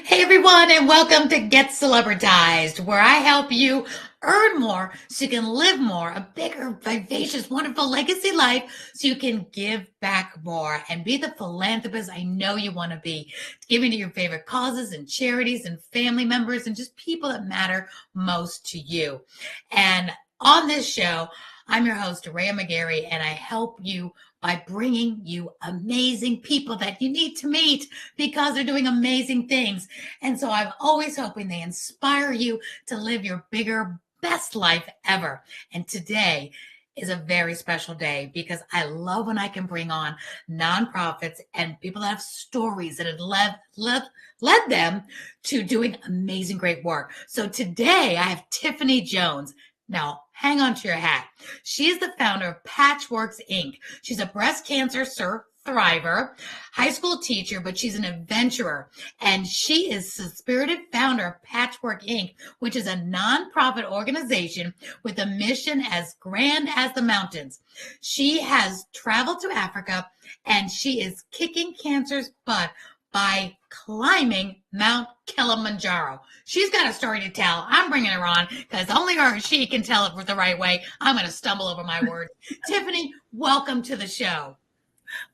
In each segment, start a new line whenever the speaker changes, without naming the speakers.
Hey everyone, and welcome to Get Celebritized, where I help you earn more so you can live more, a bigger, vivacious, wonderful legacy life so you can give back more and be the philanthropist I know you want to be, giving to your favorite causes and charities and family members and just people that matter most to you. And on this show, I'm your host, Rhea McGarry, and I help you by bringing you amazing people that you need to meet because they're doing amazing things. And so I'm always hoping they inspire you to live your bigger, best life ever. And today is a very special day because I love when I can bring on nonprofits and people that have stories that have led them to doing amazing, great work. So today I have Tiffany Jones. Now, hang on to your hat. She is the founder of Patchworks Inc. She's a breast cancer thriver, high school teacher, but she's an adventurer. And she is the spirited founder of Patchwork Inc., which is a nonprofit organization with a mission as grand as the mountains. She has traveled to Africa and she is kicking cancer's butt by climbing Mount Kilimanjaro. She's got a story to tell. I'm bringing her on because only she can tell it the right way. I'm going to stumble over my words. Tiffany, welcome to the show.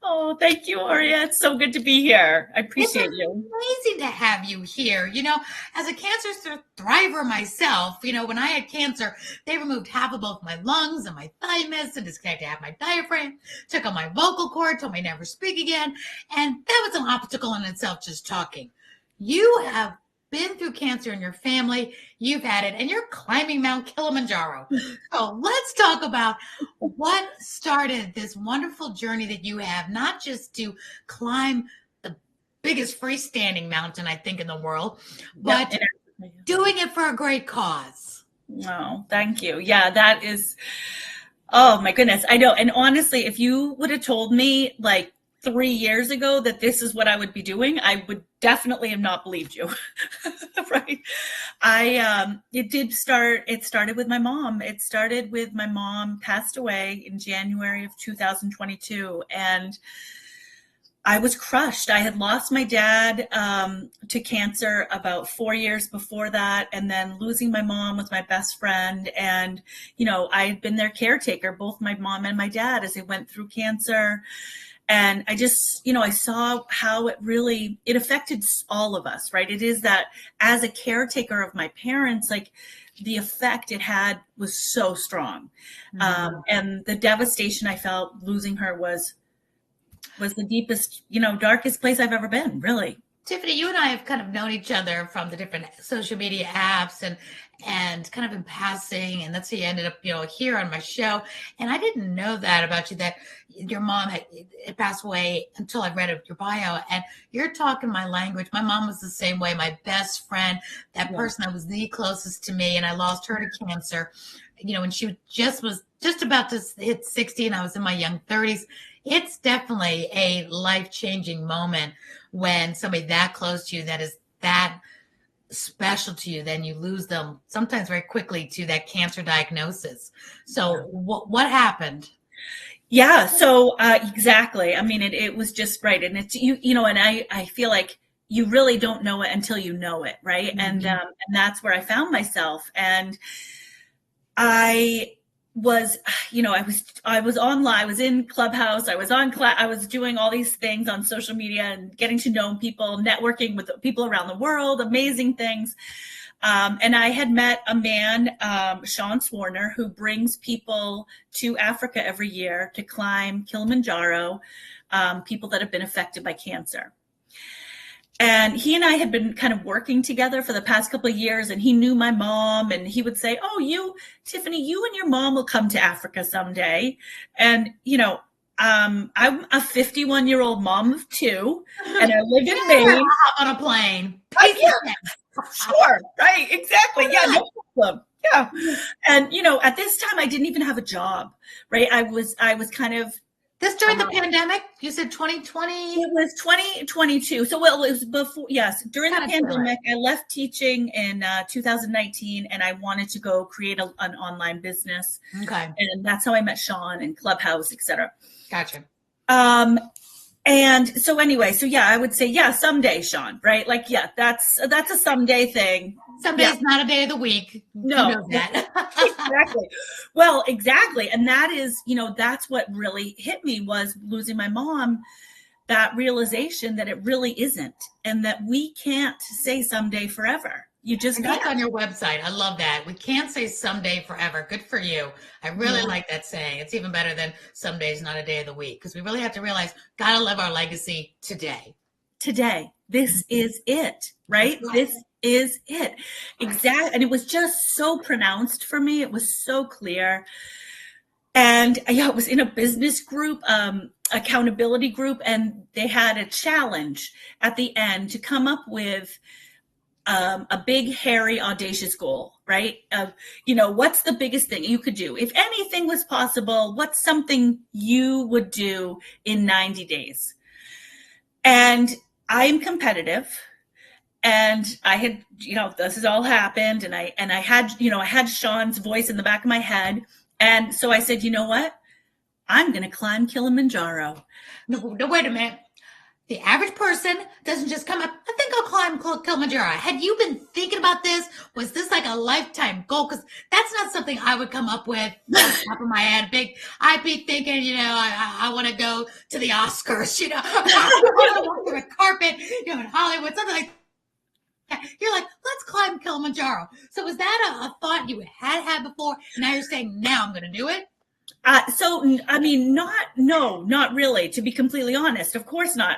Oh, thank you, Aurea. It's so good to be here. I appreciate you.
Amazing to have you here. You know, as a cancer thriver myself, when I had cancer, they removed half of both my lungs and my thymus and disconnected half my diaphragm, took out my vocal cord, told me never speak again. And that was an obstacle in itself, just talking. You have been through cancer in your family, you've had it, and you're climbing Mount Kilimanjaro. So let's talk about what started this wonderful journey that you have, not just to climb the biggest freestanding mountain, I think, in the world, but doing it for a great cause.
Oh, thank you. Yeah, that is, oh my goodness. I know. And honestly, if you would have told me like 3 years ago that this is what I would be doing, I would definitely have not believed you. Right. It started with my mom. It started with my mom passed away in January of 2022. And I was crushed. I had lost my dad to cancer about 4 years before that. And then losing my mom was my best friend. And, I had been their caretaker, both my mom and my dad, as they went through cancer. And I just, I saw how it affected all of us, right? It is that as a caretaker of my parents, like the effect it had was so strong. Mm-hmm. And the devastation I felt losing her was the deepest, darkest place I've ever been, really.
Tiffany, you and I have kind of known each other from the different social media apps and kind of in passing. And that's how you ended up, here on my show. And I didn't know that about you, that your mom had passed away until I read your bio. And you're talking my language. My mom was the same way. My best friend, that person that was the closest to me. And I lost her to cancer, when she was just about to hit 60 and I was in my young 30s. It's definitely a life-changing moment when somebody that close to you, that is that special to you, then you lose them sometimes very quickly to that cancer diagnosis. So what happened?
Yeah. So exactly. I mean, it was just right. And it's, and I feel like you really don't know it until you know it. Right. Mm-hmm. And that's where I found myself. And I was, I was online, I was in Clubhouse, I was doing all these things on social media and getting to know people, networking with people around the world, amazing things. And I had met a man, Sean Swarner, who brings people to Africa every year to climb Kilimanjaro, people that have been affected by cancer. And he and I had been kind of working together for the past couple of years, and he knew my mom, and he would say, "Oh, Tiffany, you and your mom will come to Africa someday." And, I'm a 51-year-old mom of two, and I live in Maine.
On a plane.
Sure. Right. Exactly. Yeah. No problem. Yeah. And, at this time, I didn't even have a job. Right. I was kind of.
This during the pandemic? You said 2020?
It was 2022. So, it was before, yes, during the pandemic. I left teaching in 2019, and I wanted to go create an online business.
Okay.
And that's how I met Sean and Clubhouse, et cetera.
Gotcha.
And so anyway, so yeah, I would say, yeah, someday, Sean, right? Like, yeah, that's a someday thing.
Someday's not a day of the week.
No,
You know that.
exactly. Well, exactly. And that is, that's what really hit me, was losing my mom, that realization that it really isn't, and that we can't say someday forever. You just
And
can't.
that's on your website. I love that. We can't say someday forever. Good for you. I really like that saying. It's even better than someday's not a day of the week, because we really have to realize, gotta live our legacy today.
Today. This is it, right? This is it. Exactly. And it was just so pronounced for me. It was so clear. And yeah, it was in a business group, accountability group, and they had a challenge at the end to come up with a big, hairy, audacious goal, right? What's the biggest thing you could do? If anything was possible, what's something you would do in 90 days? And I'm competitive. And I had, this has all happened. And I had, I had Sean's voice in the back of my head. And so I said, you know what? I'm going to climb Kilimanjaro.
No, wait a minute. The average person doesn't just come up, I think I'll climb Kilimanjaro. Had you been thinking about this? Was this like a lifetime goal? Because that's not something I would come up with on the top of my head. I'd be thinking, I want to go to the Oscars, I want to walk through a carpet, in Hollywood, something like that. You're like, let's climb Kilimanjaro. So was that a thought you had before? Now you're saying, now I'm going to do it?
So, I mean, not really, to be completely honest. Of course not.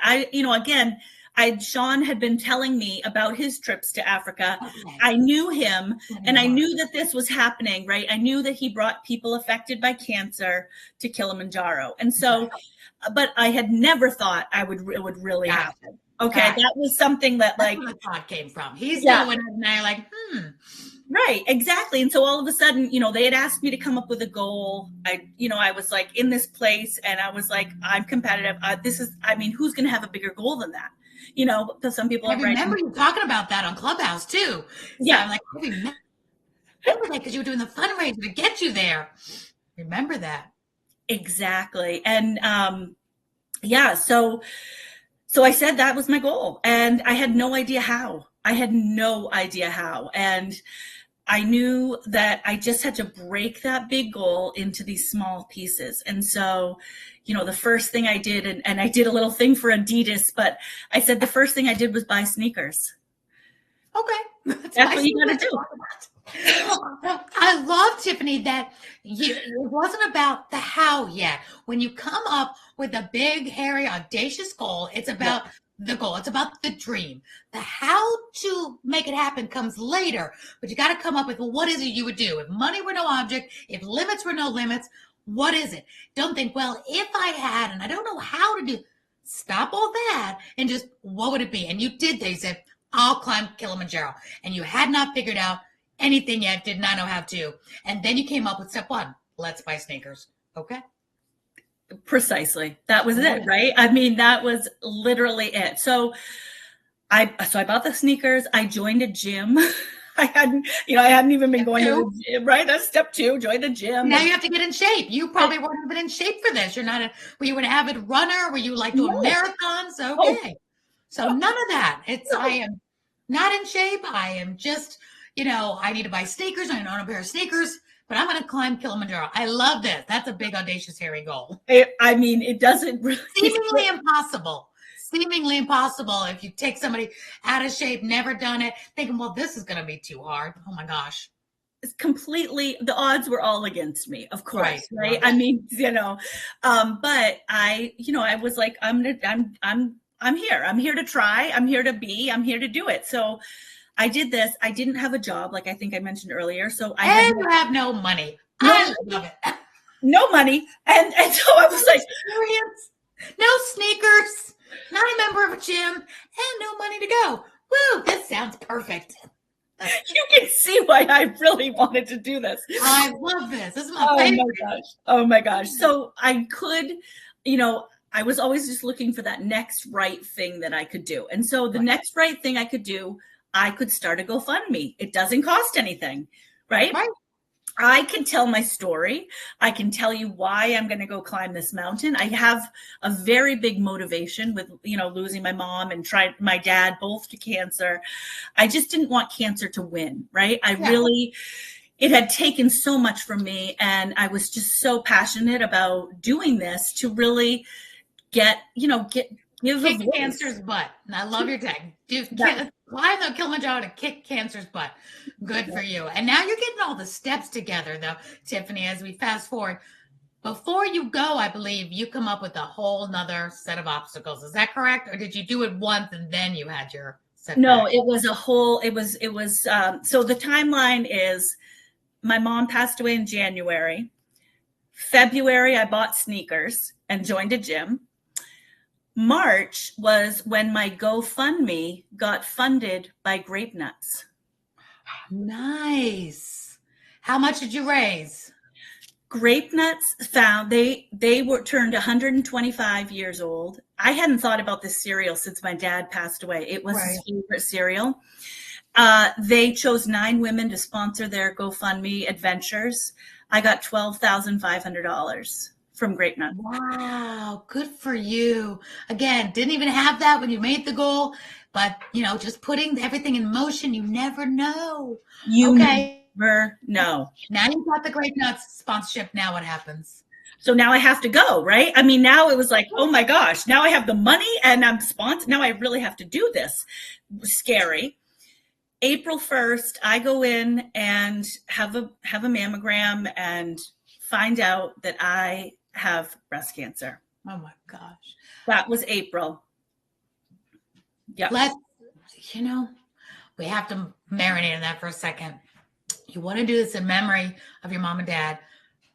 Sean had been telling me about his trips to Africa. Okay. I knew him, and I knew that this was happening, right? I knew that he brought people affected by cancer to Kilimanjaro. And so, but I had never thought it would really happen. Okay. That was something that
that's where the thought came from. He's doing it, and I'm like,
Right, exactly. And so all of a sudden, they had asked me to come up with a goal. I was like in this place, and I was like, I'm competitive. Who's going to have a bigger goal than that? Because some people
I remember you talking about that on Clubhouse too.
Yeah.
I'm like, I remember that because you were doing the fundraiser to get you there. Remember that.
Exactly. And so I said that was my goal, and I had no idea how. And I knew that I just had to break that big goal into these small pieces. And so, the first thing I did, and I did a little thing for Adidas, but I said the first thing I did was buy sneakers.
Okay.
That's what you got to do.
I love, Tiffany, that it wasn't about the how yet. When you come up with a big, hairy, audacious goal, it's about the goal. It's about the dream. The how to make it happen comes later, but you got to come up with, what is it you would do? If money were no object, if limits were no limits, what is it? Don't think, well, if I had, and I don't know how to do, stop all that and just, what would it be? And you did that. You said, I'll climb Kilimanjaro. And you had not figured out anything yet, did not know how to. And then you came up with step one, let's buy sneakers. Okay.
Precisely. That was it, right? That was literally it. So I bought the sneakers. I joined a gym. I hadn't even been going to the gym, right? That's step two, join the gym.
Now you have to get in shape. You probably weren't even in shape for this. Were you an avid runner? Were you like doing marathons? Okay. So none of that. I am not in shape. I am just, I need to buy sneakers. I own a pair of sneakers, but I'm going to climb Kilimanjaro. I love this. That's a big, audacious, hairy goal.
It doesn't really.
Seemingly impossible. Seemingly impossible if you take somebody out of shape, never done it, thinking, well, this is going to be too hard. Oh my gosh.
It's completely, the odds were all against me, of course, right? But I was like, I'm here. I'm here to try. I'm here to be. I'm here to do it. So I did this. I didn't have a job, like I think I mentioned earlier. So I
have no money. I love it.
No money. And so I was like,
experience, no sneakers, not a member of a gym, and no money to go. Woo, this sounds perfect.
You can see why I really wanted to do this.
I love this. This is my favorite.
Oh my gosh. So I could, I was always just looking for that next right thing that I could do. And so the next right thing I could do, I could start a GoFundMe. It doesn't cost anything, right? I can tell my story. I can tell you why I'm going to go climb this mountain. I have a very big motivation with, losing my mom and my dad both to cancer. I just didn't want cancer to win, right? It had taken so much from me, and I was just so passionate about doing this to really give a voice.
Cancer's butt. And I love your tag. Climb the Kilimanjaro to kick cancer's butt. Good for you. And now you're getting all the steps together, though, Tiffany, as we fast forward. Before you go, I believe you come up with a whole nother set of obstacles. Is that correct? Or did you do it once and then you had your setback?
No, it was so the timeline is my mom passed away in January. February, I bought sneakers and joined a gym. March was when my GoFundMe got funded by Grape Nuts.
Nice. How much did you raise?
Grape Nuts they were turned 125 years old. I hadn't thought about this cereal since my dad passed away. It was his favorite cereal. They chose 9 women to sponsor their GoFundMe adventures. I got $12,500 from Grape Nuts.
Wow, good for you. Again, didn't even have that when you made the goal, but just putting everything in motion, you never know.
You never know.
Now you've got the Grape Nuts sponsorship. Now what happens?
So now I have to go, right? I mean, now it was like, oh my gosh, now I have the money and I'm sponsored. Now I really have to do this. Scary. April 1st, I go in and have a mammogram and find out that I have breast cancer.
Oh my gosh.
That was April. Yeah.
We have to marinate in that for a second. You want to do this in memory of your mom and dad.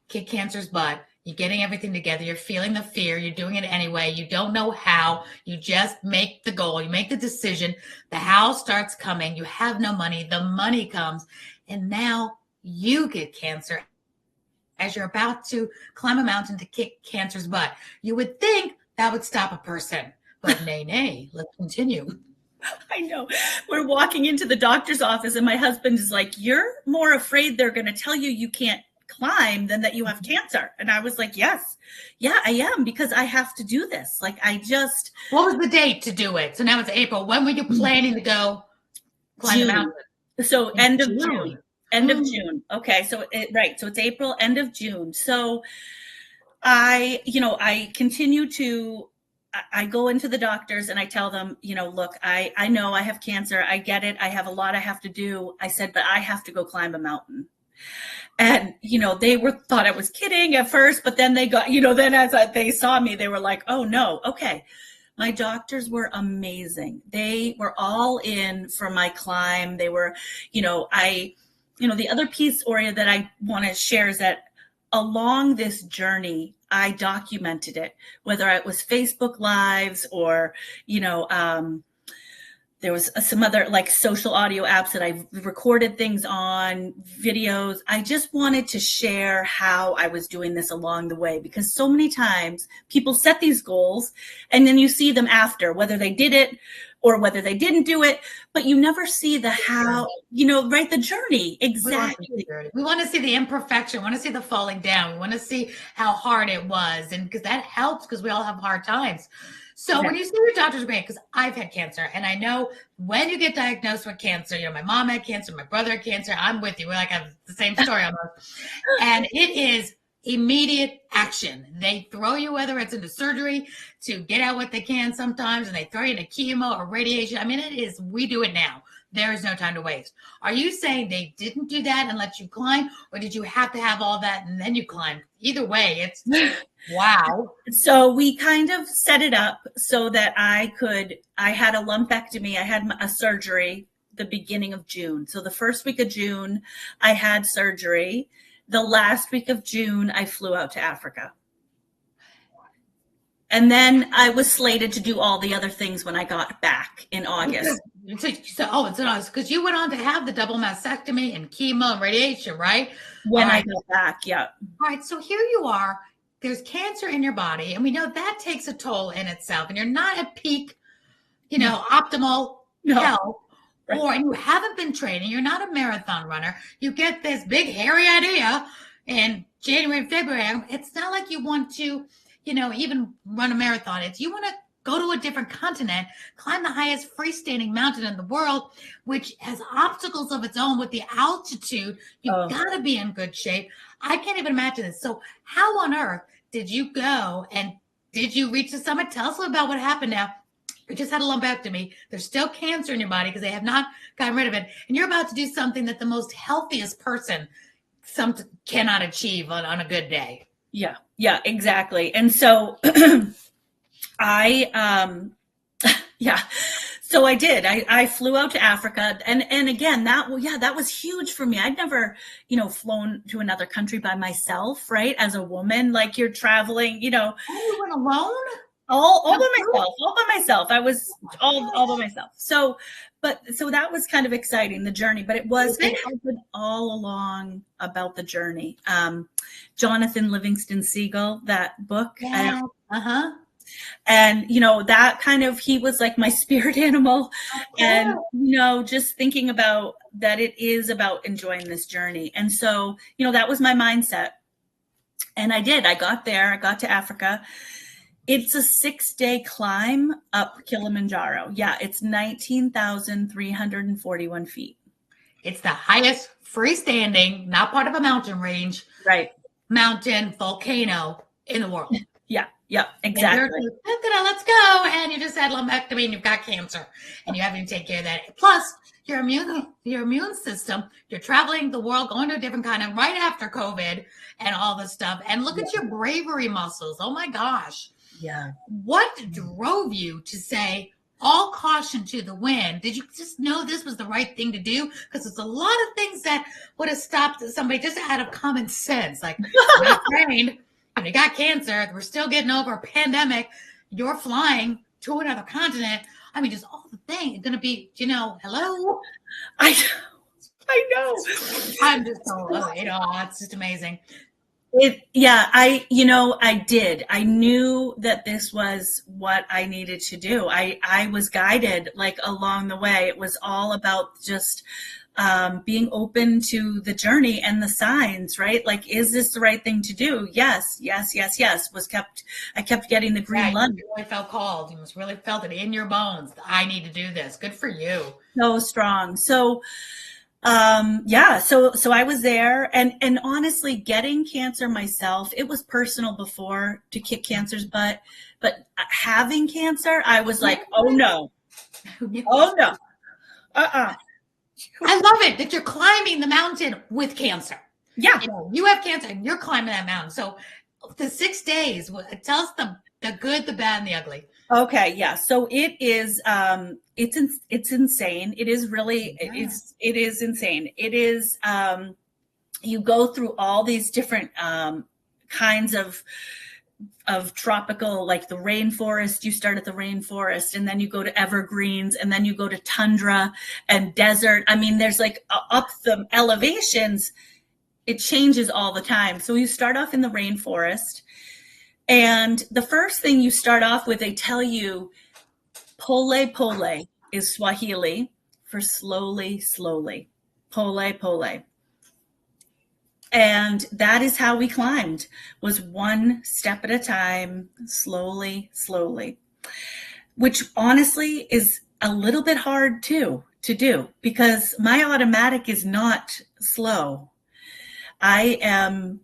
Kick cancer's butt. You're getting everything together. You're feeling the fear. You're doing it anyway. You don't know how. You just make the goal. You make the decision. The how starts coming. You have no money. The money comes. And now you get cancer as you're about to climb a mountain to kick cancer's butt. You would think that would stop a person. But nay, let's continue.
I know. We're walking into the doctor's office and my husband is like, you're more afraid they're going to tell you can't climb than that you have cancer. And I was like, yes, yeah, I am, because I have to do this. What
was the date to do it? So now it's April. When were you planning to go climb the mountain?
So end of June. Okay. So it's April, end of June. So I continue to, I go into the doctors and I tell them, look, I know I have cancer. I get it. I have a lot I have to do. I said, but I have to go climb a mountain. And, they thought I was kidding at first, but then they got, then as they saw me, they were like, oh no. Okay. My doctors were amazing. They were all in for my climb. They were, the other piece, Oria, that I want to share is that along this journey, I documented it, whether it was Facebook Lives or, there was some other social audio apps that I recorded things on, videos. I just wanted to share how I was doing this along the way, because so many times people set these goals and then you see them after, whether they did it or whether they didn't do it, but you never see the how, the journey. Exactly.
We want to see the imperfection. We want to see the falling down. We want to see how hard it was. And because that helps, because we all have hard times. So when you see your doctor's great, because I've had cancer, and I know when you get diagnosed with cancer, my mom had cancer, my brother had cancer. I'm with you. We have the same story almost. And it is immediate action. They throw you, whether it's into surgery to get out what they can sometimes, and they throw you into chemo or radiation. I mean, we do it now. There is no time to waste. Are you saying they didn't do that and let you climb, or did you have to have all that and then you climbed? Either way, it's wow.
So we kind of set it up so that I had a lumpectomy. I had a surgery the beginning of June. So the first week of June, I had surgery. The last week of June, I flew out to Africa. And then I was slated to do all the other things when I got back in August.
So it's in August, because you went on to have the double mastectomy and chemo and radiation, right?
When I got back, yeah.
All right, so here you are. There's cancer in your body, and we know that takes a toll in itself, and you're not at peak, optimal health.
Right.
or you haven't been training, you're not a marathon runner, you get this big hairy idea in January and February, it's not like you want to, even run a marathon. It's you want to go to a different continent, climb the highest freestanding mountain in the world, which has obstacles of its own with the altitude. You've got to be in good shape. I can't even imagine this. So how on earth did you go and did you reach the summit? Tell us about what happened now. You just had a lumpectomy. There's still cancer in your body because they have not gotten rid of it. And you're about to do something that the most healthiest person cannot achieve on a good day.
Yeah, exactly. And so so I did. I flew out to Africa, and again, that was huge for me. I'd never, flown to another country by myself, right? As a woman, like you're traveling,
Oh, you went alone?
all by myself. I was all by myself. So that was kind of exciting, the journey, but it was all along about the journey. Jonathan Livingston Seagull, that book.
Yeah.
And, that kind of, he was like my spirit animal. And, just thinking about that, it is about enjoying this journey. And so, that was my mindset. And I got there, I got to Africa. It's a 6-day climb up Kilimanjaro. Yeah, it's 19,341 feet.
It's the highest freestanding, not part of a mountain range,
right?
Mountain volcano in the world.
Yeah, exactly.
Let's go. And you just had lumpectomy and you've got cancer and you haven't taken care of that. Plus, your immune system, you're traveling the world, going to a different continent right after COVID and all this stuff. And look at your bravery muscles. Oh my gosh.
Yeah.
What drove you to say, all caution to the wind? Did you just know this was the right thing to do? Because there's a lot of things that would have stopped somebody just out of common sense. Like, you're not trained, and you got cancer, we're still getting over a pandemic, you're flying to another continent. I mean, just all the things. It's going to be, hello?
I know.
I'm just so, it's just amazing.
I did. I knew that this was what I needed to do. I was guided like along the way. It was all about just being open to the journey and the signs, right? Like, is this the right thing to do? Yes. I kept getting the green light.
You really felt called. You must really felt it in your bones. I need to do this. Good for you.
So strong. So so I was there, and honestly, getting cancer myself, it was personal before to kick cancer's butt, but having cancer, I was like, oh no.
I love it that you're climbing the mountain with cancer.
Yeah.
You have cancer and you're climbing that mountain. So the 6 days, tell us the good, the bad, and the ugly.
Okay. Yeah. So it is, it's insane. It is really, it is insane. It is, you go through all these different, kinds of tropical, like the rainforest. You start at the rainforest, and then you go to evergreens, and then you go to tundra and desert. I mean, there's like up the elevations, it changes all the time. So you start off in the rainforest, and the first thing you start off with, they tell you, pole pole is Swahili for slowly, slowly. Pole pole. And that is how we climbed, was one step at a time, slowly, slowly, which honestly is a little bit hard too to do, because my automatic is not slow. I am,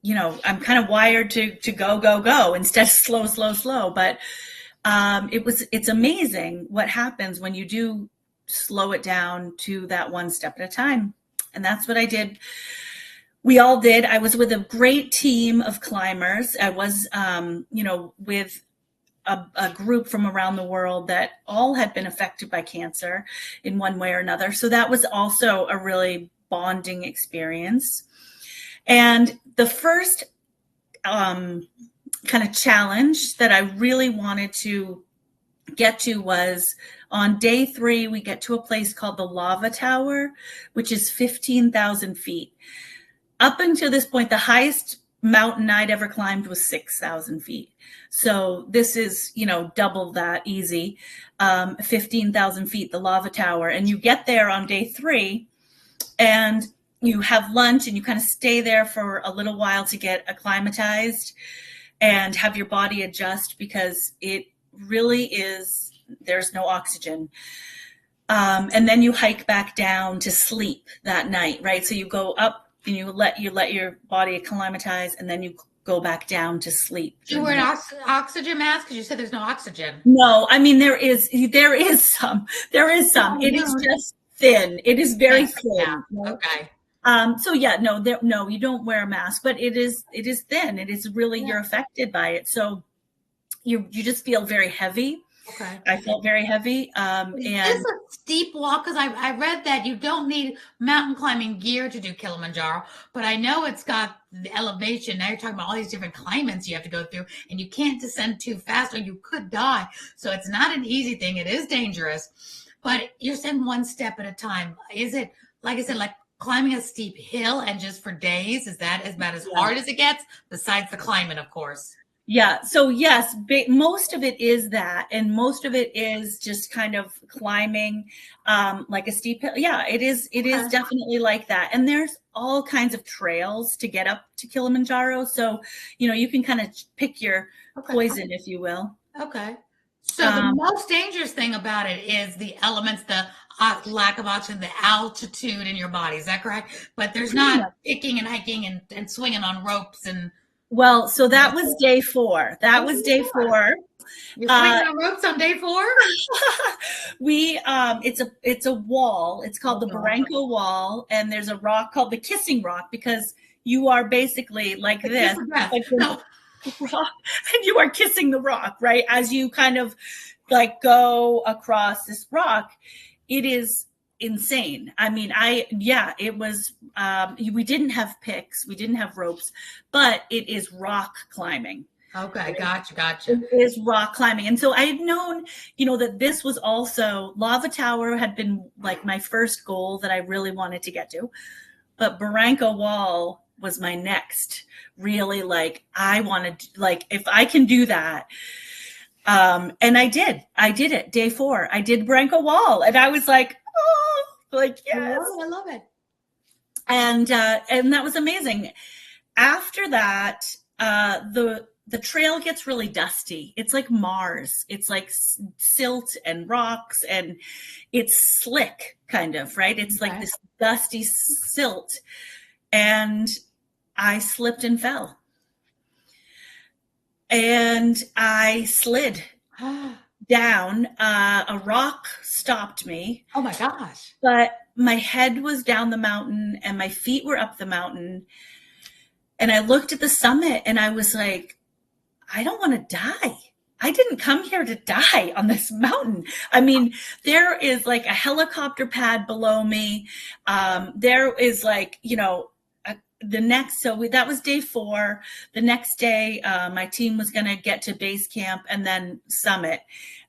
I'm kind of wired to go instead of slow. But it's amazing what happens when you do slow it down to that one step at a time. And that's what I did. We all did. I was with a great team of climbers. I was, with a group from around the world that all had been affected by cancer in one way or another. So that was also a really bonding experience. And the first kind of challenge that I really wanted to get to was on day 3, we get to a place called the Lava Tower, which is 15,000 feet. Up until this point, the highest mountain I'd ever climbed was 6,000 feet. So this is, double that easy. 15,000 feet, the lava tower. And you get there on day 3 and you have lunch and you kind of stay there for a little while to get acclimatized and have your body adjust, because it really is, there's no oxygen. And then you hike back down to sleep that night, right? So you go up and you let your body acclimatize, and then you go back down to sleep.
Do you wear an oxygen mask? Because you said there's no oxygen.
No, I mean, there is some. Oh, it is just thin. It is very thin.
Yeah. Okay.
So yeah, no, you don't wear a mask, but it is thin. It is really, you're affected by it. So you just feel very heavy.
Okay.
I felt very heavy. And
it's a steep walk, because I read that you don't need mountain climbing gear to do Kilimanjaro, but I know it's got the elevation. Now you're talking about all these different climates you have to go through, and you can't descend too fast or you could die. So it's not an easy thing. It is dangerous, but you're saying one step at a time. Is it, like I said, like climbing a steep hill and just for days? Is that about as hard as it gets, besides the climate, of course?
Yeah. So yes, most of it is that, and most of it is just kind of climbing, like a steep hill. Yeah, it is definitely like that. And there's all kinds of trails to get up to Kilimanjaro. So, you can kind of pick your poison, if you will.
Okay. So the most dangerous thing about it is the elements, the lack of oxygen, the altitude in your body. Is that correct? But there's not picking and hiking and swinging on ropes and.
Well, so that was day 4. That was day 4.
You're swinging on ropes on day 4?
It's a wall. It's called the Barranco Wall, and there's a rock called the Kissing Rock, because you are basically like this, rock, and you are kissing the rock, right? As you kind of like go across this rock, it is insane. I mean, it was, we didn't have picks, we didn't have ropes, but it is rock climbing.
Okay. Gotcha.
It is rock climbing. And so I had known, that this was also, Lava Tower had been like my first goal that I really wanted to get to, but Barranco Wall was my next, really, like, I wanted, like, if I can do that. And I did it. Day 4, I did Barranco Wall, and I was like, oh, like, yes,
I love it.
And that was amazing. After that, the trail gets really dusty. It's like Mars. It's like silt and rocks, and it's slick, kind of, right? It's like this dusty silt, and I slipped and fell, and I slid down. A rock stopped me.
Oh my gosh.
But my head was down the mountain and my feet were up the mountain. And I looked at the summit and I was like, I don't want to die. I didn't come here to die on this mountain. I mean, there is like a helicopter pad below me. There is like, that was day 4. The next day, my team was going to get to base camp and then summit.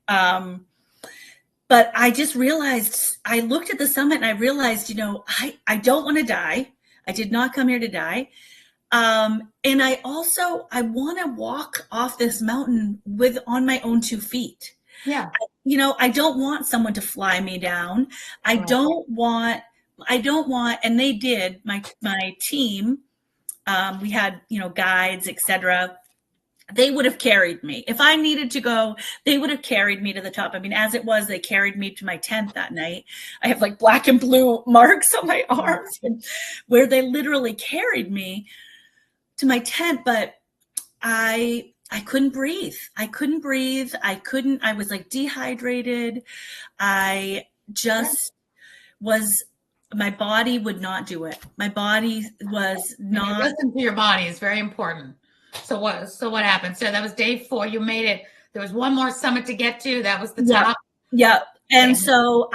But I just realized, I looked at the summit and I realized, I don't want to die. I did not come here to die. And I want to walk off this mountain on my own 2 feet.
Yeah.
I don't want someone to fly me down. I don't want, and they did, my team, we had, guides, etc. They would have carried me. If I needed to go, they would have carried me to the top. I mean, as it was, they carried me to my tent that night. I have like black and blue marks on my arms where they literally carried me to my tent, but I couldn't breathe. I was like dehydrated. I just was, my body would not do it. My body was not.
Listen to your body is very important. So what happened? So that was day 4. You made it. There was one more summit to get to. That was the top.
Yeah. And so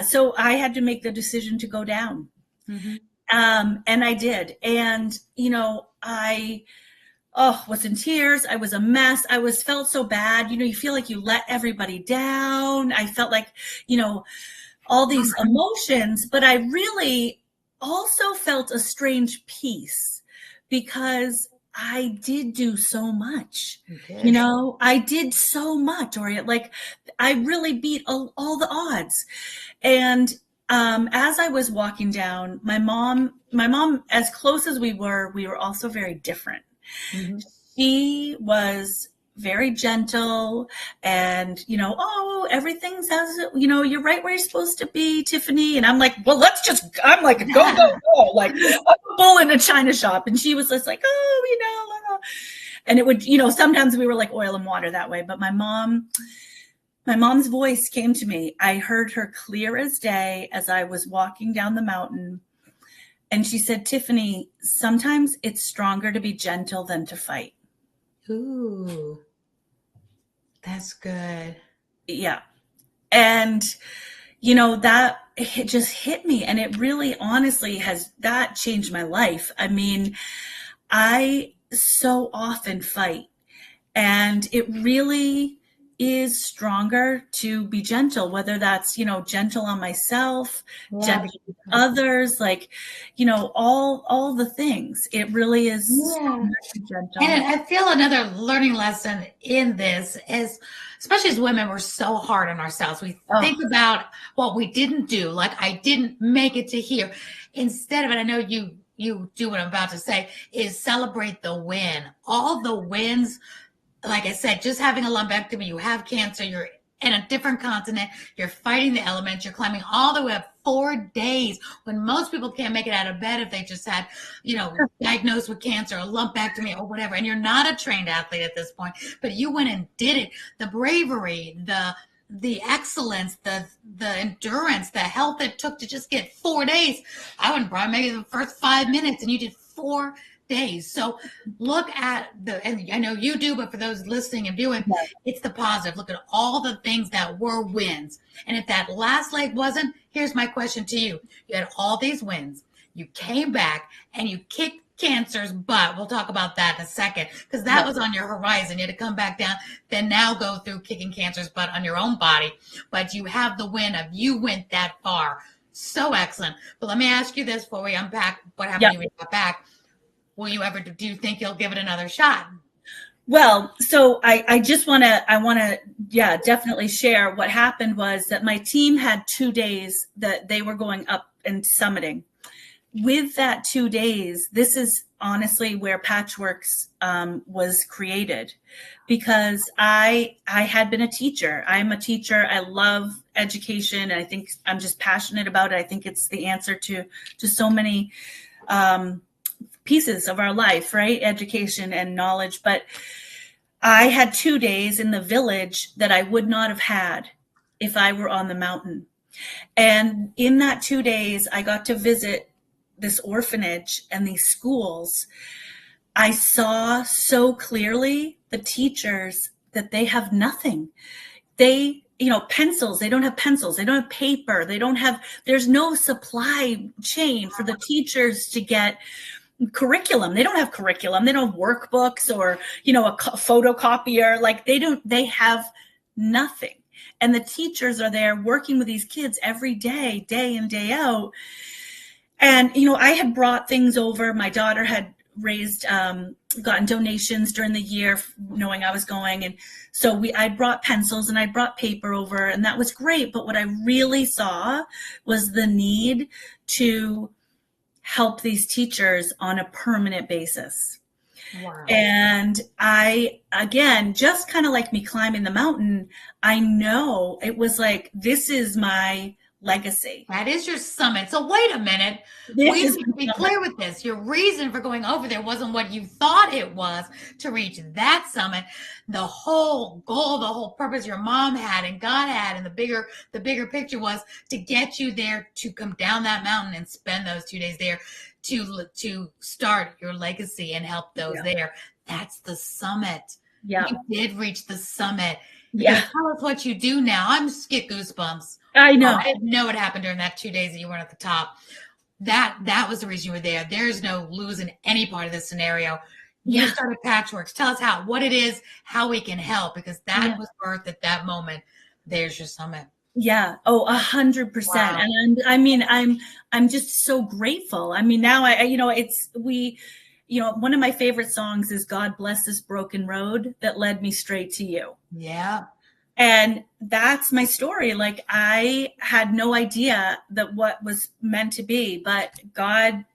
so I had to make the decision to go down. Mm-hmm. And I did. And, I was in tears. I was a mess. Felt so bad. You feel like you let everybody down. I felt like, all these emotions, but I really also felt a strange peace, because I did do so much.
Okay.
I did so much, or like I really beat all the odds. And as I was walking down, my mom, as close as we were also very different.
Mm-hmm.
She was very gentle and, oh, everything's as, you're right where you're supposed to be, Tiffany. And I'm like, well, I'm like, go, go, go. Like I'm a bull in a china shop. And she was just like, oh, and it would, sometimes we were like oil and water that way. But my mom's voice came to me. I heard her clear as day as I was walking down the mountain. And she said, Tiffany, sometimes it's stronger to be gentle than to fight.
Ooh, that's good.
Yeah. And, that it just hit me. And it really honestly that changed my life. I mean, I so often fight, and it really is stronger to be gentle, whether that's, gentle on myself, gentle with others, like, all the things. It really is gentle.
And I feel another learning lesson in this is, especially as women, we're so hard on ourselves. We think about what we didn't do, like I didn't make it to here. Instead of it, I know you do what I'm about to say, is celebrate the win. All the wins. Like I said, just having a lumpectomy, you have cancer, you're in a different continent, you're fighting the elements, you're climbing all the way up 4 days when most people can't make it out of bed if they just had, diagnosed with cancer, a lumpectomy or whatever. And you're not a trained athlete at this point, but you went and did it. The bravery, the excellence, the endurance, the health it took to just get 4 days. I wouldn't probably make it the first 5 minutes, and you did 4 days. So look at and I know you do, but for those listening and viewing, it's the positive. Look at all the things that were wins. And if that last leg wasn't, here's my question to you. You had all these wins. You came back and you kicked cancer's butt. We'll talk about that in a second, because that was on your horizon. You had to come back down, then now go through kicking cancer's butt on your own body. But you have the win of you went that far. So excellent. But let me ask you this before we unpack what happened when you got back. Will you ever, do you think you'll give it another shot?
Well, so I want to, definitely share what happened was that my team had 2 days that they were going up and summiting. With that 2 days, this is honestly where Patchworks was created, because I had been a teacher. I'm a teacher. I love education. I think I'm just passionate about it. I think it's the answer to so many pieces of our life, right? Education and knowledge. But I had 2 days in the village that I would not have had if I were on the mountain. And in that 2 days, I got to visit this orphanage and these schools. I saw so clearly the teachers that they have nothing. They, pencils, they don't have pencils. They don't have paper. There's no supply chain for the teachers to get curriculum. They don't have curriculum. They don't have workbooks or, a photocopier. Like they have nothing. And the teachers are there working with these kids every day, day in, day out. And, I had brought things over. My daughter had gotten donations during the year, knowing I was going. And so I brought pencils and I brought paper over, and that was great. But what I really saw was the need to help these teachers on a permanent basis. Wow. And I, again, just kind of like me climbing the mountain, I know it was like, this is my legacy.
That is your summit. So wait a minute. We need to be clear with this. Your reason for going over there wasn't what you thought it was to reach that summit. The whole goal, the whole purpose your mom had and God had, and the bigger picture was to get you there, to come down that mountain and spend those 2 days there to start your legacy and help those there. That's the summit. Yeah. You did reach the summit. Yeah. Tell us what you do now. I'm just get goosebumps.
I know.
I didn't know what happened during that 2 days that you weren't at the top. That was the reason you were there. There's no losing any part of this scenario. You started Patchworks. Tell us what it is, how we can help, because that was birthed at that moment. There's your summit.
Yeah. Oh, 100%. Wow. And I mean, I'm just so grateful. I mean, now one of my favorite songs is God Bless This Broken Road That Led Me Straight to You.
Yeah.
And that's my story. Like, I had no idea that what was meant to be, but God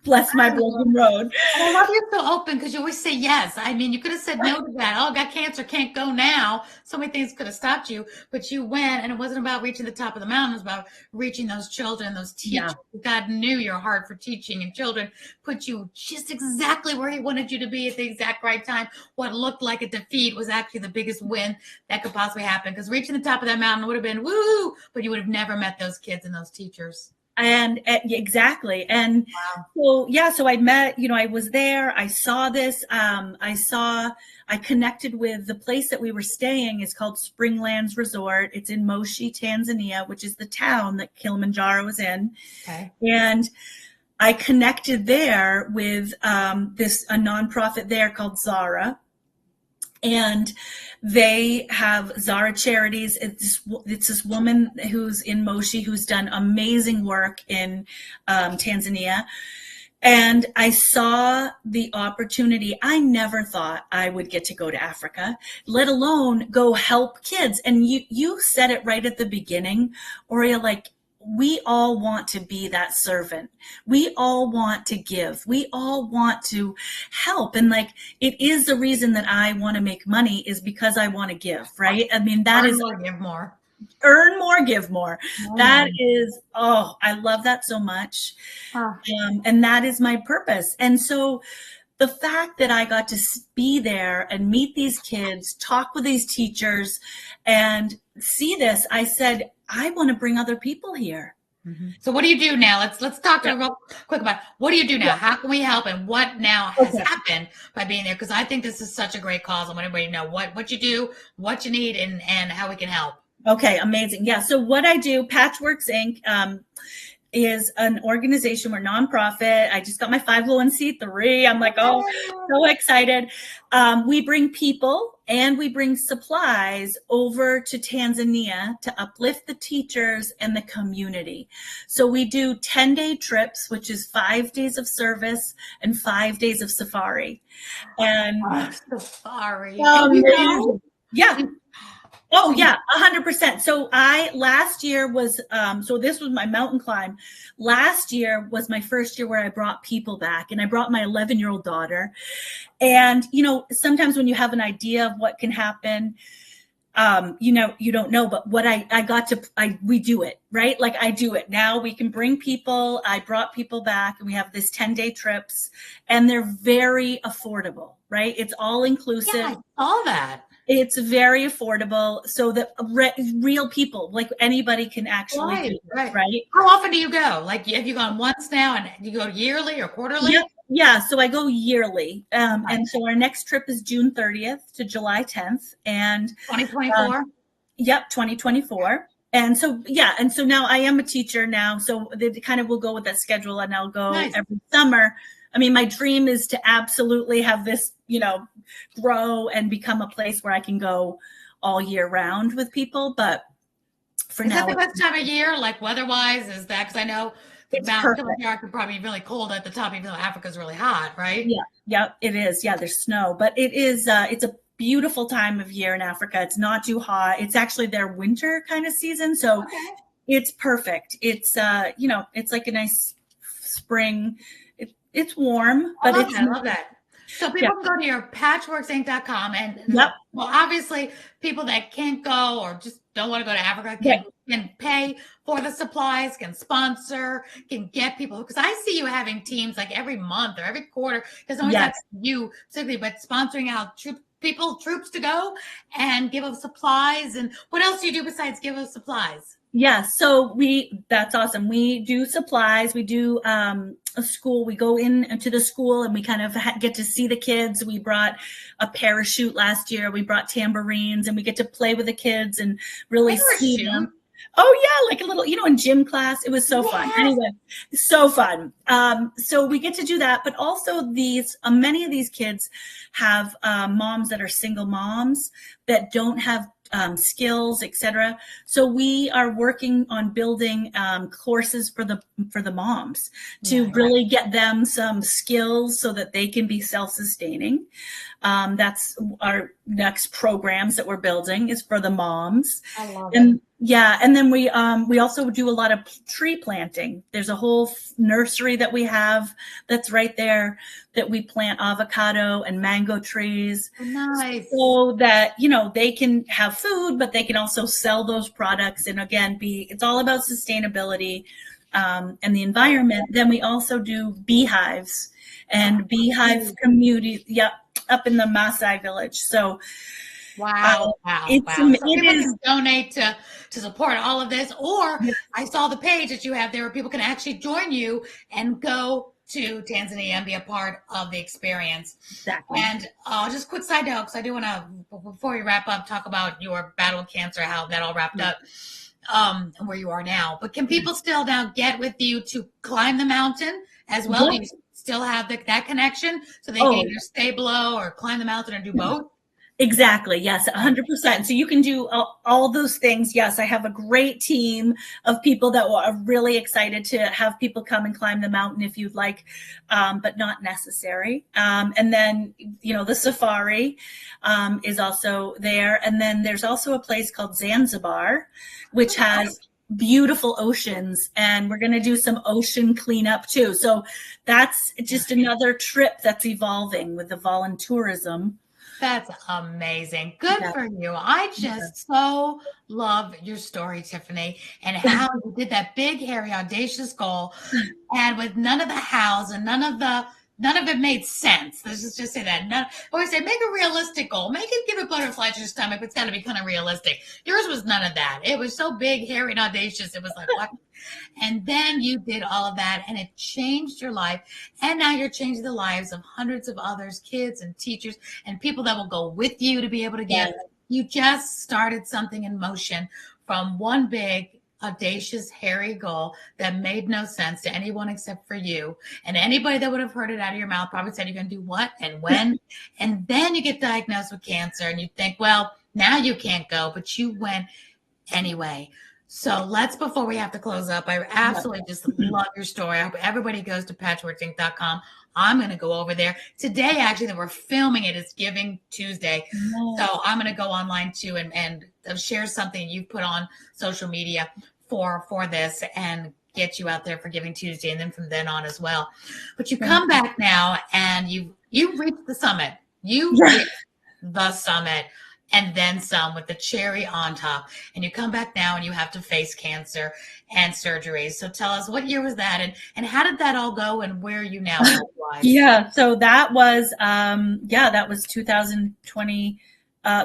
bless my broken road.
And I love you're so open because you always say yes. I mean, you could have said no to that. Oh, I got cancer, can't go now. So many things could have stopped you, but you went, and it wasn't about reaching the top of the mountain. It was about reaching those children, those teachers. Yeah. God knew your heart for teaching, and children put you just exactly where he wanted you to be at the exact right time. What looked like a defeat was actually the biggest win that could possibly happen, because reaching the top of that mountain would have been woo, but you would have never met those kids and those teachers.
And exactly. And wow. So I met, I was there, I saw this, I connected with the place that we were staying is called Springlands Resort. It's in Moshi, Tanzania, which is the town that Kilimanjaro is in.
Okay.
And I connected there with a nonprofit there called Zara. And they have Zara Charities. It's this woman who's in Moshi who's done amazing work in Tanzania. And I saw the opportunity. I never thought I would get to go to Africa, let alone go help kids. And you said it right at the beginning, Oria, like, we all want to be that servant. We all want to give. We all want to help. And like, it is the reason that I want to make money is because I want to give, right? I mean, that is
more, give more.
Earn more, give more. That is, I love that so much. And that is my purpose. And so the fact that I got to be there and meet these kids, talk with these teachers, and see this, I said, I want to bring other people here.
Mm-hmm. So what do you do now? Let's talk real quick about what do you do now? Yeah. How can we help, and what now has happened by being there? Because I think this is such a great cause. I want everybody to know what you do, what you need, and how we can help.
Okay, amazing. Yeah. So what I do, Patchworks Inc. Is an organization. We're nonprofit. I just got my 501c3. I'm like, so excited. We bring people and we bring supplies over to Tanzania to uplift the teachers and the community. So we do 10-day trips, which is 5 days of service and 5 days of safari. And
safari.
Yeah. Oh yeah, 100%. So last year was, so this was my mountain climb. Last year was my first year where I brought people back, and I brought my 11-year-old daughter. And, sometimes when you have an idea of what can happen, you don't know, but what we do it, right? Like, I do it. Now we can bring people. I brought people back, and we have this 10-day trips, and they're very affordable, right? It's all inclusive.
Yeah, I saw that.
It's very affordable, so that real people, like anybody, can actually do it, right?
How often do you go? Like, have you gone once now, and you go yearly or quarterly?
Yeah. So I go yearly, and so our next trip is June 30th to July 10th, and
2024.
Yep, 2024. And so now I am a teacher now, so they kind of will go with that schedule, and I'll go every summer. I mean, my dream is to absolutely have this, grow and become a place where I can go all year round with people. But for now,
is that the best time of year, like weather-wise? Is that, because I know the mountain Kilimanjaro could probably be really cold at the top, even though Africa's really hot, right?
Yeah, it is. Yeah, there's snow, but it is. It's a beautiful time of year in Africa. It's not too hot. It's actually their winter kind of season, so it's perfect. It's it's like a nice spring. It's warm, but
I love that. So people can go to your patchworksinc.com, and well, obviously people that can't go or just don't want to go to Africa can pay for the supplies, can sponsor, can get people, because I see you having teams like every month or every quarter. It doesn't always have you specifically, but sponsoring out troops to go and give us supplies. And what else do you do besides give us supplies?
Yeah, so that's awesome. We do supplies. We do a school. We go into the school and we kind of get to see the kids. We brought a parachute last year. We brought tambourines, and we get to play with the kids and really see them. Oh yeah, like a little, in gym class. It was so fun. Anyway, so fun. So we get to do that, but also many of these kids have moms that are single moms that don't have skills, etc. So we are working on building courses for the moms to really get them some skills so that they can be self-sustaining. That's our next programs that we're building is for the moms.
I love
and
it.
Yeah, and then we also do a lot of tree planting. There's a whole nursery that we have that's right there that we plant avocado and mango trees.
Nice.
So that, they can have food, but they can also sell those products. And again, it's all about sustainability and the environment. Then we also do beehives and beehive community. Yep. Up in the Maasai village. So
wow. So people can donate to support all of this, or I saw the page that you have there where people can actually join you and go to Tanzania and be a part of the experience.
Exactly.
And just quick side note, because I do want to, before we wrap up, talk about your battle with cancer, how that all wrapped up, and where you are now. But can people still now get with you to climb the mountain as well? Do you still have that connection so they can either stay below or climb the mountain or do both?
Exactly. Yes, 100%. So you can do all those things. Yes, I have a great team of people that are really excited to have people come and climb the mountain if you'd like, but not necessary. And then, the safari is also there. And then there's also a place called Zanzibar, which has beautiful oceans, and we're going to do some ocean cleanup too. So that's just another trip that's evolving with the voluntourism.
That's amazing. Good for you. I just so love your story, Tiffany, and how you did that big, hairy, audacious goal, and with none of the hows and none of it made sense. Let's just say that. I always say, make a realistic goal. Make it give it butterflies in your stomach, but it's got to be kind of realistic. Yours was none of that. It was so big, hairy, and audacious. It was like, what? And then you did all of that, and it changed your life. And now you're changing the lives of hundreds of others, kids and teachers and people that will go with you to be able to get. You just started something in motion from one big, audacious, hairy goal that made no sense to anyone except for you. And anybody that would have heard it out of your mouth probably said, you're going to do what and when? And then you get diagnosed with cancer and you think, well, now you can't go, but you went anyway. So before we have to close up, I absolutely just love your story. I hope everybody goes to patchworksinc.com. I'm going to go over there today. Actually, that we're filming it is Giving Tuesday. So I'm going to go online too and share something you've put on social media for this and get you out there for Giving Tuesday. And then from then on as well. But you come back now and you reached the summit. You reached the summit. And then some with the cherry on top. And you come back now and you have to face cancer and surgeries. So tell us, what year was that? And how did that all go? And where are you now?
So that was, that was 2020.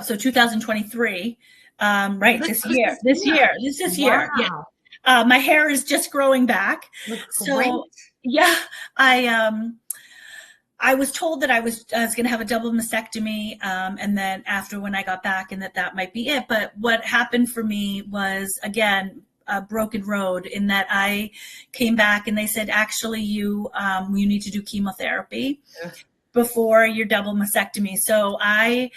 So 2023, right. This year. Yeah. My hair is just growing back. So I was told that I was going to have a double mastectomy, and then after when I got back, and that might be it. But what happened for me was, again, a broken road in that I came back and they said, actually, you need to do chemotherapy before your double mastectomy. So I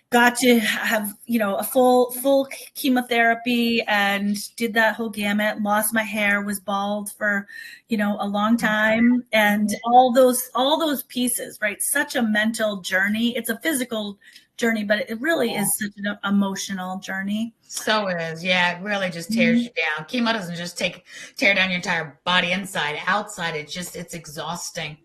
got to have, a full chemotherapy and did that whole gamut, lost my hair, was bald for, a long time, and all those pieces, right? Such a mental journey. It's a physical journey, but it really is such an emotional journey.
So it is. Yeah, it really just tears you down. Chemo doesn't just tear down your entire body inside, outside. It's exhausting.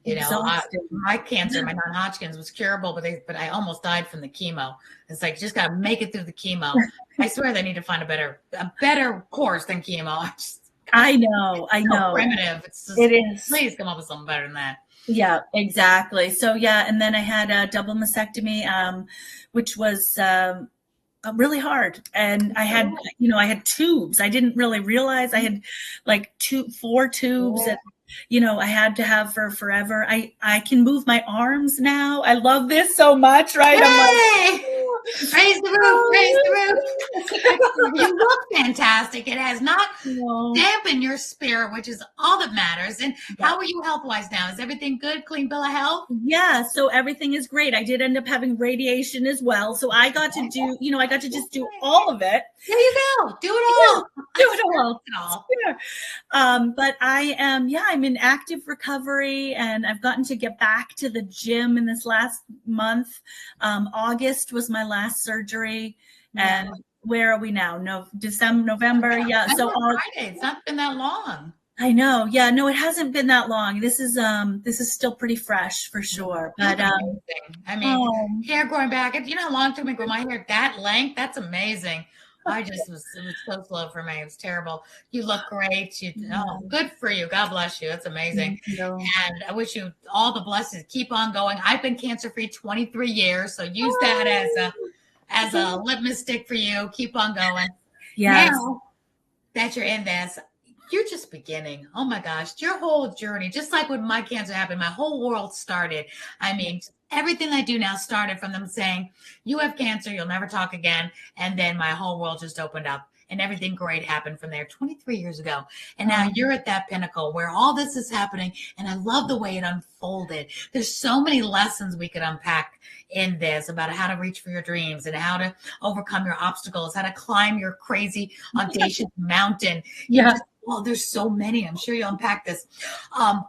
My cancer, my non-Hodgkin's was curable, but I almost died from the chemo. It's like, just got to make it through the chemo. I swear they need to find a better course than chemo.
I know.
Primitive.
It is.
Please come up with something better than that.
Yeah, exactly. So and then I had a double mastectomy, which was really hard. And I had, I had tubes. I didn't really realize I had like 4 tubes. I had to have for forever. I can move my arms now. I love this so much, right? I'm like,
Yay! Praise the roof, praise the roof. You look fantastic. It has not dampened your spirit, which is all that matters. And how are you health-wise now? Is everything good? Clean bill of health?
Yeah, so everything is great. I did end up having radiation as well. So I got to do, I got to just do all of it.
There you go. Do it all.
Do it all. But I'm in active recovery, and I've gotten to get back to the gym in this last month. August was my last surgery. And where are we now? November. Yeah. So
it's not been that long.
I know. Yeah, no, it hasn't been that long. This is still pretty fresh for sure. But
I mean, hair growing back. You know how long it took me to grow my hair that length? That's amazing. It was so slow for me. It was terrible. You look great. Good for you. God bless you. It's amazing. And I wish you all the blessings. Keep on going. I've been cancer-free 23 years. So use that as a litmus stick for you. Keep on going.
Yes.
Now that you're in this, you're just beginning. Oh my gosh, your whole journey, just like when my cancer happened, my whole world started. I mean, everything I do now started from them saying, you have cancer, you'll never talk again. And then my whole world just opened up and everything great happened from there 23 years ago. And now you're at that pinnacle where all this is happening. And I love the way it unfolded. There's so many lessons we could unpack in this about how to reach for your dreams and how to overcome your obstacles, how to climb your crazy, audacious mountain. There's so many. I'm sure you'll unpack this.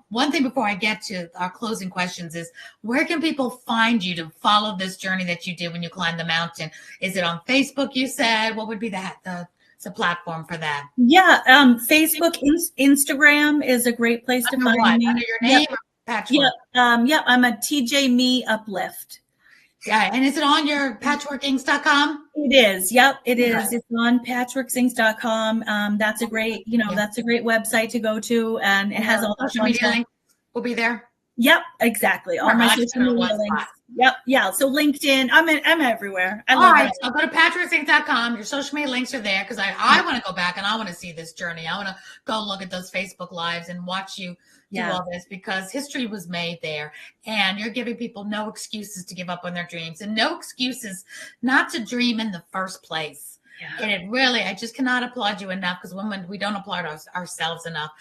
One thing before I get to our closing questions is, where can people find you to follow this journey that you did when you climbed the mountain? Is it on Facebook, you said? What would be the platform for that?
Yeah, Facebook, Instagram is a great place to find me.
Under your name or Patchwork?
I'm a TJ Me Uplift.
Yeah, and is it on your patchworksinc.com?
It is. Yep, it is. It's on patchworksinc.com. That's a great, that's a great website to go to, and it has all the
social media links will be there.
Yep, exactly. All my social media links. Yep, yeah. So LinkedIn, I'm everywhere.
All right, so go to patchworksinc.com. Your social media links are there because I want to go back and I want to see this journey. I want to go look at those Facebook Lives and watch you do all this, because history was made there, and you're giving people no excuses to give up on their dreams and no excuses not to dream in the first place. And it really, I just cannot applaud you enough, because women, we don't applaud ourselves enough.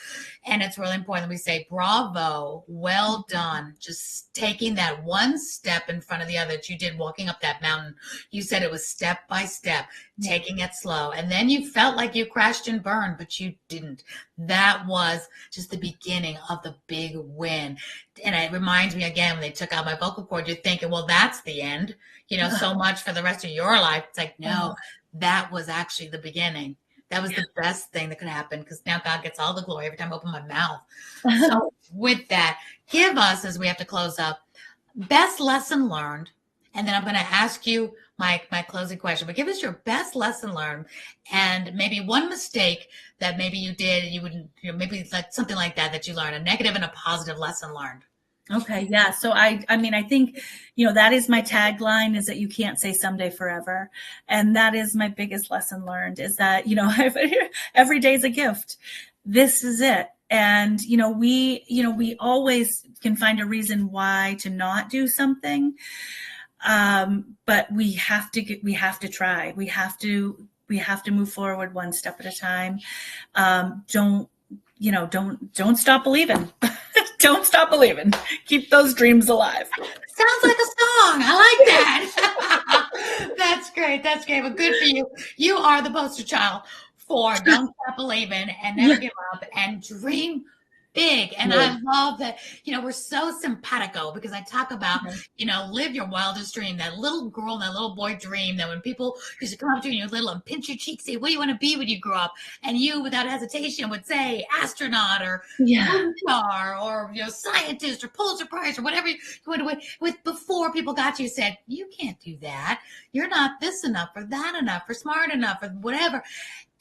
And it's really important that we say, bravo, well done. Just taking that one step in front of the other that you did walking up that mountain. You said it was step by step, taking it slow. And then you felt like you crashed and burned, but you didn't. That was just the beginning of the big win. And it reminds me again, when they took out my vocal cord, you're thinking, well, that's the end, so much for the rest of your life. It's like, no. That was actually the beginning. That was the best thing that could happen, because now God gets all the glory every time I open my mouth. So with that, give us, as we have to close up, best lesson learned. And then I'm going to ask you my closing question, but give us your best lesson learned, and maybe one mistake that maybe you did, you wouldn't, maybe like something like that you learned, a negative and a positive lesson learned.
Okay. Yeah. So I think, that is my tagline, is that you can't say someday forever. And that is my biggest lesson learned, is that, every day is a gift. This is it. And, we always can find a reason why to not do something. But we have to try. We have to move forward one step at a time. Don't stop believing. Don't stop believing. Keep those dreams alive.
Sounds like a song. I like that. That's great. That's great. Well, good for you. You are the poster child for don't stop believing and never give up and dream big. And I love that, we're so simpatico, because I talk about, live your wildest dream. That little girl and that little boy dream that when people used to come up to you when you're little and pinch your cheek, say, what do you want to be when you grow up? And you, without hesitation, would say astronaut or star or scientist or Pulitzer Prize or whatever you want to win. With before people got you, said, you can't do that. You're not this enough or that enough or smart enough or whatever.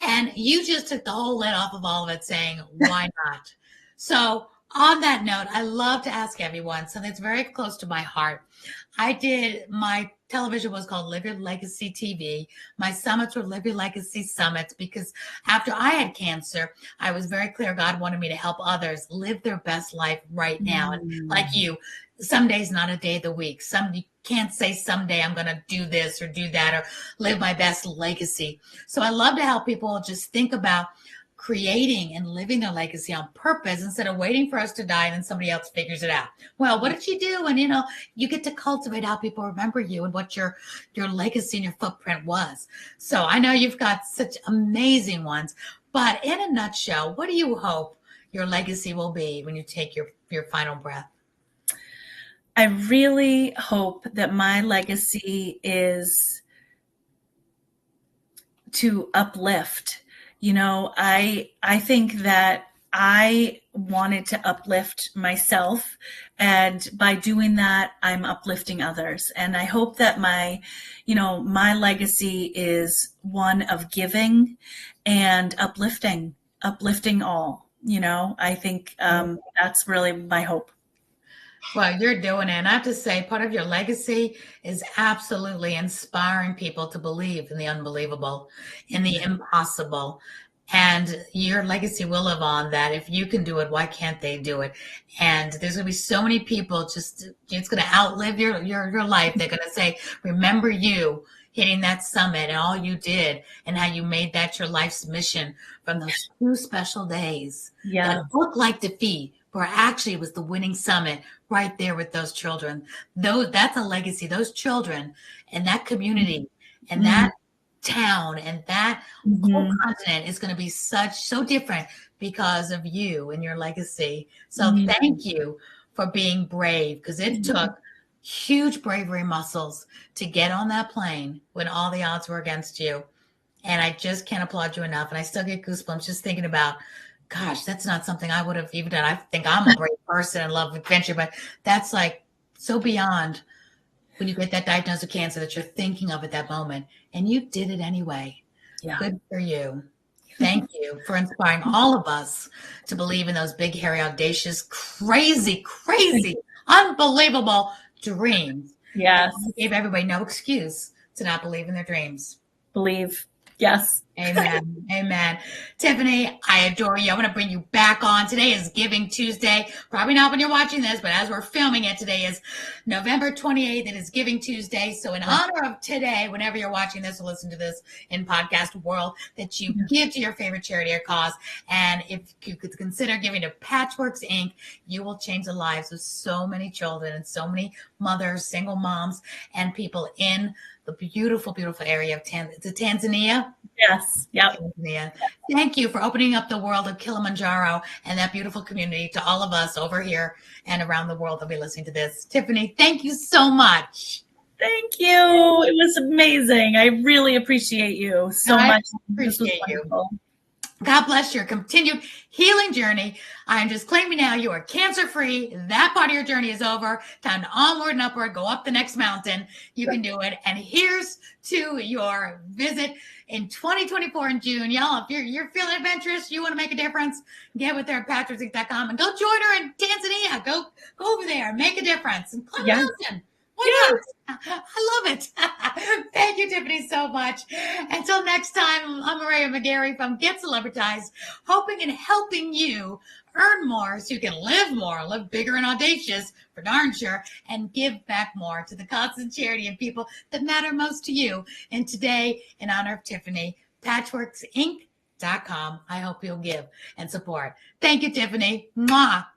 And you just took the whole lid off of all of it, saying, why not? So On that note, I love to ask everyone something that's very close to my heart. My television was called Live Your Legacy TV. My summits were Live Your Legacy Summits because after I had cancer, I was very clear God wanted me to help others live their best life right now. And like you, some days not a day of the week. Some you can't say someday I'm going to do this or do that or live my best legacy. So I love to help people just think about creating and living their legacy on purpose instead of waiting for us to die and then somebody else figures it out. Well, what did you do? And you get to cultivate how people remember you and what your legacy and your footprint was. So I know you've got such amazing ones, but in a nutshell, what do you hope your legacy will be when you take your final breath?
I really hope that my legacy is to uplift. I think that I wanted to uplift myself, and by doing that, I'm uplifting others. And I hope that my legacy is one of giving and uplifting all. I think that's really my hope.
Well, you're doing it. And I have to say, part of your legacy is absolutely inspiring people to believe in the unbelievable, in the impossible. And your legacy will live on that. If you can do it, why can't they do it? And there's going to be so many people it's going to outlive your life. They're going to say, remember you hitting that summit and all you did and how you made that your life's mission from those 2 special days that look like defeat, where actually it was the winning summit right there with those children. That's a legacy. Those children and that community and that town and that whole continent is going to be so different because of you and your legacy. So thank you for being brave, because it took huge bravery muscles to get on that plane when all the odds were against you. And I just can't applaud you enough. And I still get goosebumps just thinking about, gosh, that's not something I would have even done. I think I'm a brave person and love adventure, but that's like so beyond when you get that diagnosis of cancer that you're thinking of at that moment. And you did it anyway. Yeah. Good for you. Thank you for inspiring all of us to believe in those big, hairy, audacious, crazy, unbelievable dreams.
Yes.
You gave everybody no excuse to not believe in their dreams.
Believe. Yes.
Amen. Amen. Tiffany, I adore you. I want to bring you back on. Today is Giving Tuesday. Probably not when you're watching this, but as we're filming it, today is November 28th. It is Giving Tuesday. So in honor of today, whenever you're watching this or listen to this in podcast world, that you give to your favorite charity or cause. And if you could consider giving to Patchworks Inc., you will change the lives of so many children and so many mothers, single moms, and people in the beautiful, beautiful area of Tanzania.
Yes. Yep.
Tanzania. Thank you for opening up the world of Kilimanjaro and that beautiful community to all of us over here and around the world that'll be listening to this. Tiffany, thank you so much.
Thank you. It was amazing. I really appreciate you so much.
Appreciate you. God bless your continued healing journey. I'm just claiming now you are cancer-free. That part of your journey is over. Time to onward and upward. Go up the next mountain. You can do it. And here's to your visit in 2024 in June. Y'all, if you're feeling adventurous, you want to make a difference, get with her at patchworksinc.com and go join her in Tanzania. Go over there, make a difference, and climb a mountain. Why not? I love it. Thank you, Tiffany, so much. Until next time, I'm Maria McGarry from Get Celebritized, hoping and helping you earn more so you can live more, live bigger and audacious, for darn sure, and give back more to the cause and charity and people that matter most to you. And today, in honor of Tiffany, patchworksinc.com, I hope you'll give and support. Thank you, Tiffany. Mwah.